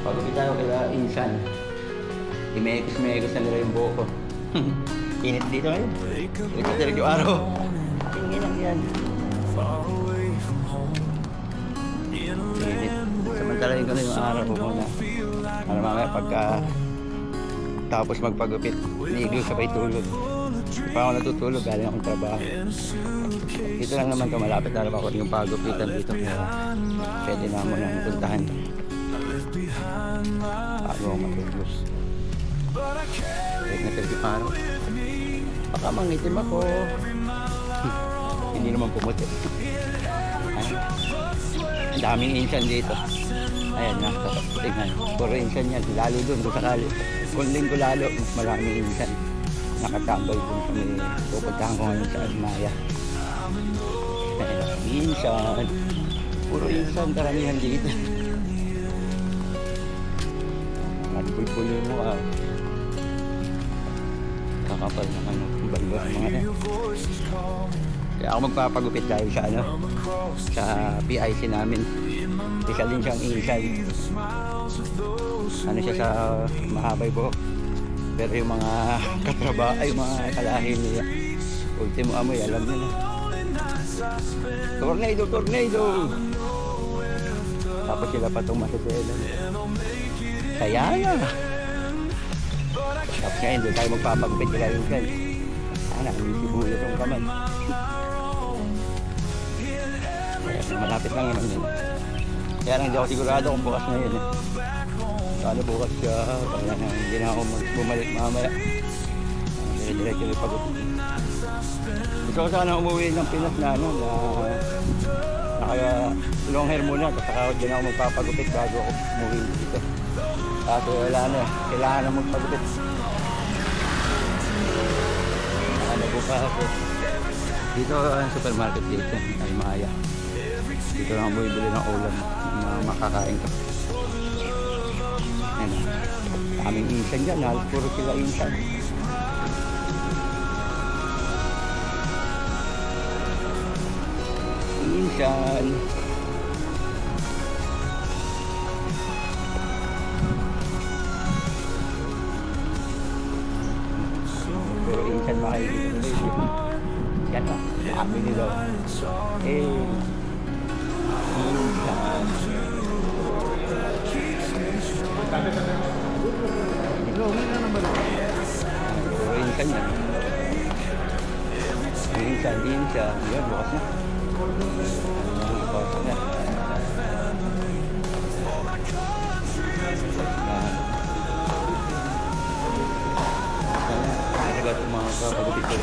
Pagupit tayo kaya insan. Imekos-mekos na nila yung buhok ko. Init dito ngayon. Nagkatirig yung araw. Tingin lang yan. Init. Samantalahin ko na yung araw ko muna. Ano mamaya pagka tapos magpagupit, ligo sabay tulog. Hindi pa ako natutulog, galing akong trabaho. Dito lang naman ito, malapit na naman ako yung pagupitan dito. Kaya pwede na mo nang puntahan. Bago ako matulog. Wait na 30 araw. Baka mangitim ako. Hindi naman pumuti. Ang daming insan dito. Ayan na, tingnan. Puro insan yan. Lalo dun kung sakali. Kung linggo lalo, mas maraming insan. Nakatambay dun kami. Pupuntahan ko ngayon sa Almaya. Ayan, insan. Puro insan, karamihan dito. Nagbulbul yung mukha. Kakapal naman yung balbas mga yan. Kaya ako magpapagupit tayo sa ano, sa PIC namin. Isa din siyang insan. Ano siya sa mahabay buhok. Pero yung mga katraba, ay mga kalahi niya, ultimo amoy, alam niya na. Tornado, tornado! Tapos sila pa itong masuselan. Kaya na! Tapos ngayon doon tayo magpapagupit kaya yung friend. Anak, may sibulo itong kamay. Malapit lang naman yun. Kaya lang hindi ako sigurado kung bukas na yun. Sana bukas siya, kaya hindi na ako bumalik mamaya. Dire-diretso yung pagupit. Gusto ko sana umuwi ng Pinas na ano, na naka long hair muna, tapos saka din ako magpapagupit bago ako umuwi dito. Kaso wala na, kailangan na magpagupit. Nakabuka ako. Dito ang supermarket dito, Almaya. Dito lang ako bumibili ng ulam na makakain ko. Ayan, aming insan dyan, halos puro sila insan. Insan. Puro insan makikita nila. Yan o, dami nila. Insan. Puro insan yan. Insan. Yan, bukas na. Bukas na. Sana, nagagat mga kapagupit ko.